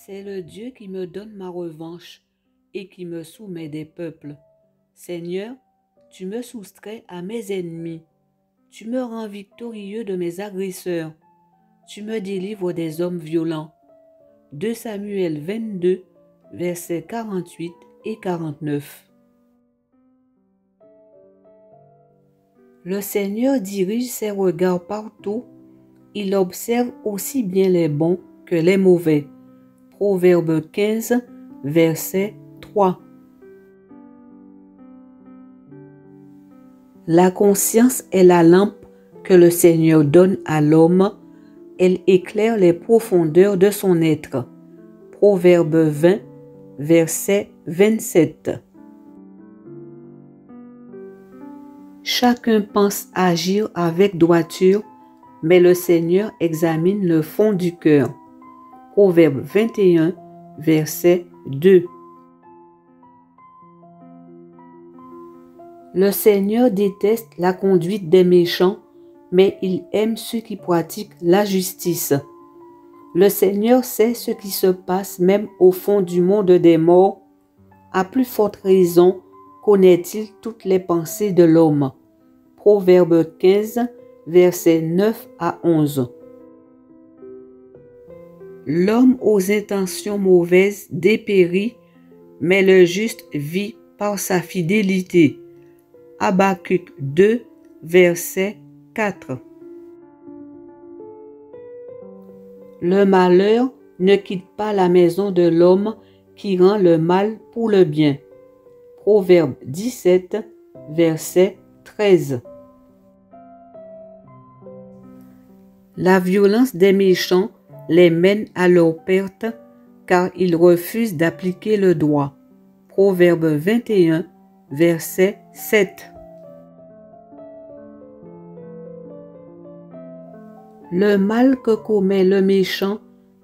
C'est le Dieu qui me donne ma revanche et qui me soumet des peuples. Seigneur, tu me soustrais à mes ennemis. Tu me rends victorieux de mes agresseurs. Tu me délivres des hommes violents. 2 Samuel 22, versets 48 et 49. Le Seigneur dirige ses regards partout. Il observe aussi bien les bons que les mauvais. Proverbe 15, verset 3. La conscience est la lampe que le Seigneur donne à l'homme. Elle éclaire les profondeurs de son être. Proverbe 20, verset 27. Chacun pense agir avec droiture, mais le Seigneur examine le fond du cœur. Proverbe 21, verset 2. Le Seigneur déteste la conduite des méchants, mais il aime ceux qui pratiquent la justice. Le Seigneur sait ce qui se passe même au fond du monde des morts. À plus forte raison, connaît-il toutes les pensées de l'homme. Proverbe 15, versets 9 à 11. L'homme aux intentions mauvaises dépérit, mais le juste vit par sa fidélité. Habakkuk 2, verset 4. Le malheur ne quitte pas la maison de l'homme qui rend le mal pour le bien. Proverbe 17, verset 13. La violence des méchants les mène à leur perte, car ils refusent d'appliquer le droit. Proverbe 21, verset 7. Le mal que commet le méchant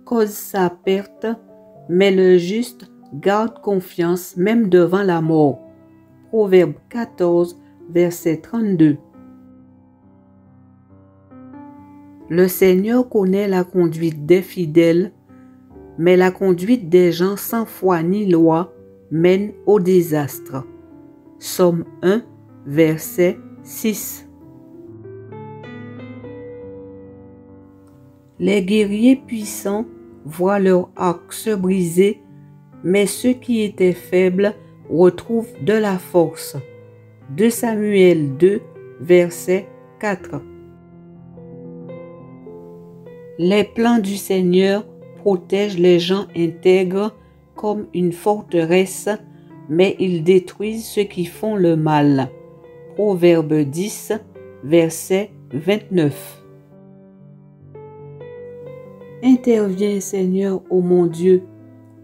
cause sa perte, mais le juste garde confiance même devant la mort. Proverbe 14, verset 32. Le Seigneur connaît la conduite des fidèles, mais la conduite des gens sans foi ni loi mène au désastre. Psaume 1, verset 6. Les guerriers puissants voient leur arc se briser, mais ceux qui étaient faibles retrouvent de la force. 2 Samuel 2, verset 4. Les plans du Seigneur protègent les gens intègres comme une forteresse, mais ils détruisent ceux qui font le mal. Proverbe 10, verset 29. Interviens, Seigneur, ô mon Dieu,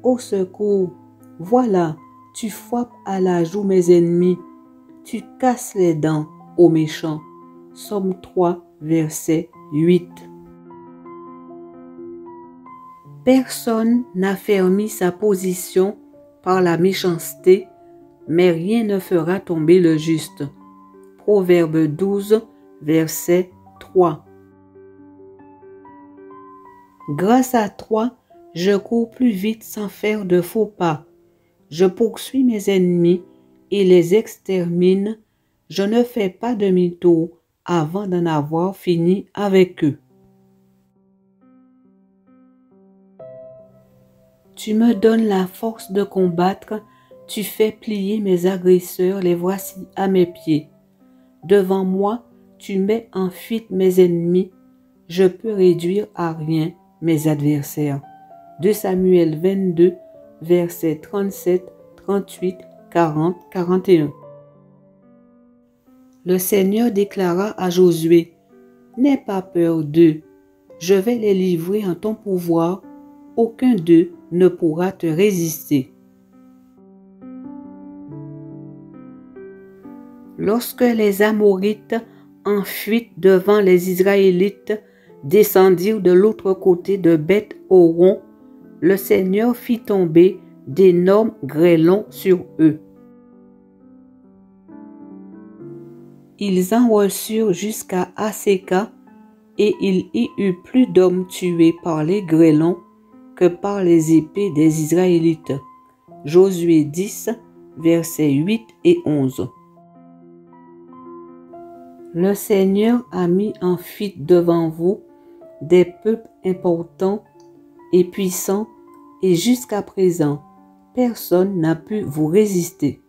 au secours. Voilà, tu frappes à la joue mes ennemis, tu casses les dents aux méchants. Psaume 3, verset 8. Personne n'affermit sa position par la méchanceté, mais rien ne fera tomber le juste. Proverbe 12, verset 3. Grâce à toi, je cours plus vite sans faire de faux pas. Je poursuis mes ennemis et les extermine. Je ne fais pas demi-tour avant d'en avoir fini avec eux. Tu me donnes la force de combattre, tu fais plier mes agresseurs, les voici à mes pieds. Devant moi, tu mets en fuite mes ennemis, je peux réduire à rien mes adversaires. 2 Samuel 22, versets 37, 38, 40, 41. Le Seigneur déclara à Josué, « N'aie pas peur d'eux, je vais les livrer en ton pouvoir, aucun d'eux ne pourra te résister. » Lorsque les Amorites, en fuite devant les Israélites, descendirent de l'autre côté de Beth-Horon, le Seigneur fit tomber d'énormes grêlons sur eux. Ils en reçurent jusqu'à Aséka, et il y eut plus d'hommes tués par les grêlons que par les épées des Israélites. Josué 10, versets 8 et 11. Le Seigneur a mis en fuite devant vous des peuples importants et puissants, et jusqu'à présent, personne n'a pu vous résister.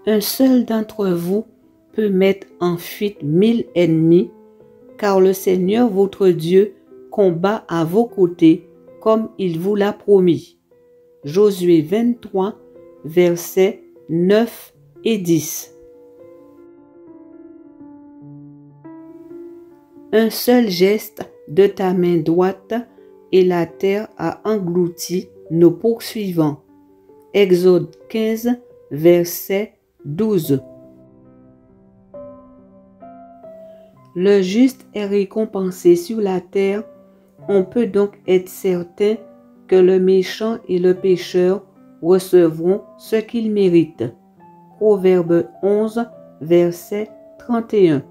Un seul d'entre vous peut mettre en fuite 1000 ennemis, car le Seigneur votre Dieu combat à vos côtés comme il vous l'a promis. Josué 23, versets 9 et 10. Un seul geste de ta main droite et la terre a englouti nos poursuivants. Exode 15, verset 12. Le juste est récompensé sur la terre. On peut donc être certain que le méchant et le pécheur recevront ce qu'ils méritent. Proverbe 11, verset 31.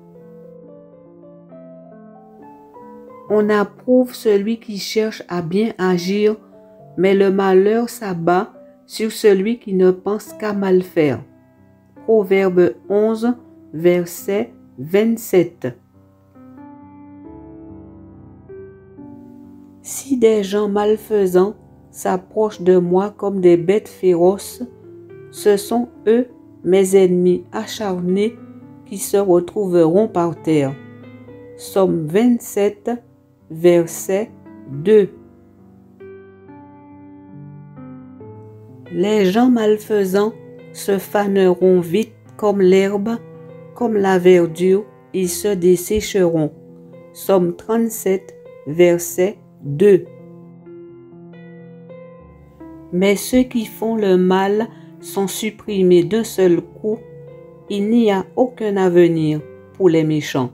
On approuve celui qui cherche à bien agir, mais le malheur s'abat sur celui qui ne pense qu'à mal faire. Proverbe 11, verset 27. Si des gens malfaisants s'approchent de moi comme des bêtes féroces, ce sont eux, mes ennemis acharnés, qui se retrouveront par terre. Psaume 27, verset 2. Les gens malfaisants se faneront vite comme l'herbe, comme la verdure, ils se dessécheront. Psaume 37, verset 2. Mais ceux qui font le mal sont supprimés d'un seul coup. Il n'y a aucun avenir pour les méchants.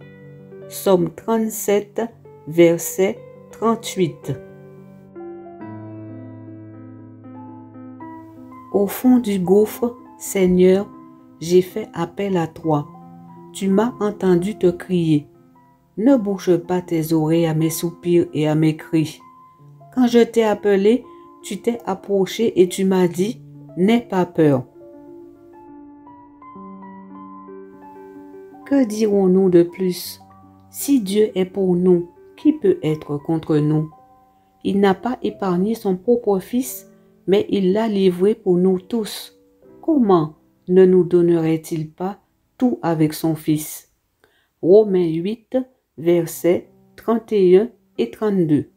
Psaume 37, verset 38. Au fond du gouffre, Seigneur, j'ai fait appel à toi. Tu m'as entendu te crier. Ne bouche pas tes oreilles à mes soupirs et à mes cris. Quand je t'ai appelé, tu t'es approché et tu m'as dit, n'aie pas peur. Que dirons-nous de plus? Si Dieu est pour nous, qui peut être contre nous? Il n'a pas épargné son propre Fils, mais il l'a livré pour nous tous. Comment ne nous donnerait-il pas tout avec son Fils? Romains 8, versets 31 et 32.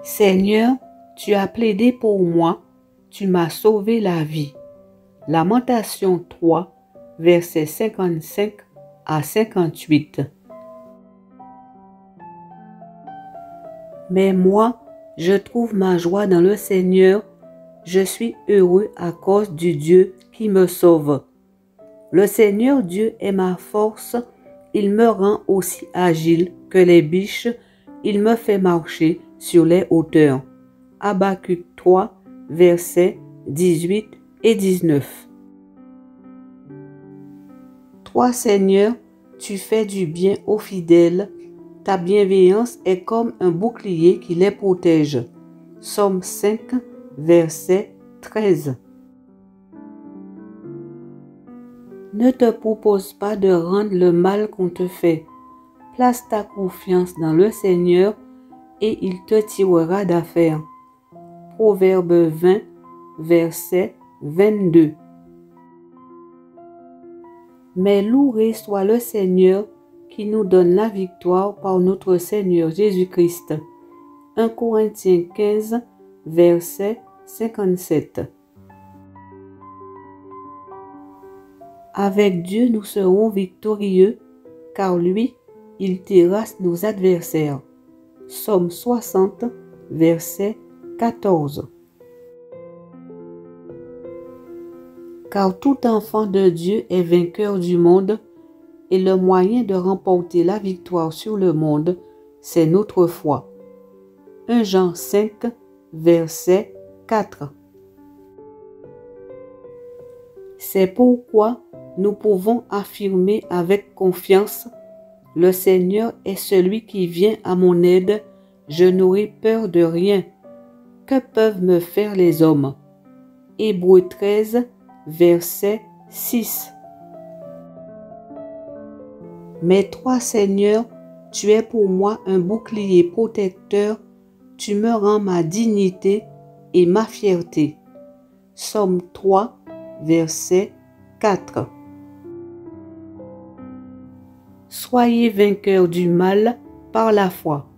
Seigneur, tu as plaidé pour moi, tu m'as sauvé la vie. Lamentation 3, versets 55 à 58. Mais moi, je trouve ma joie dans le Seigneur, je suis heureux à cause du Dieu qui me sauve. Le Seigneur Dieu est ma force, il me rend aussi agile que les biches, il me fait marcher sur les hauteurs. Habacuc 3, versets 18 et 19. Toi, Seigneur, tu fais du bien aux fidèles, ta bienveillance est comme un bouclier qui les protège. Psaume 5, verset 13. Ne te propose pas de rendre le mal qu'on te fait. Place ta confiance dans le Seigneur et il te tirera d'affaire. Proverbe 20, verset 22. Mais loué soit le Seigneur qui nous donne la victoire par notre Seigneur Jésus-Christ. 1 Corinthiens 15, verset 57. Avec Dieu, nous serons victorieux, car lui, il terrasse nos adversaires. Psaume 60, verset 14. Car tout enfant de Dieu est vainqueur du monde, et le moyen de remporter la victoire sur le monde, c'est notre foi. 1 Jean 5, verset 4. C'est pourquoi nous pouvons affirmer avec confiance, Le Seigneur est celui qui vient à mon aide, je n'aurai peur de rien. Que peuvent me faire les hommes? Hébreux 13, verset 6. Mais toi, Seigneur, tu es pour moi un bouclier protecteur, tu me rends ma dignité et ma fierté. Psaume 3, verset 4. Soyez vainqueurs du mal par la foi.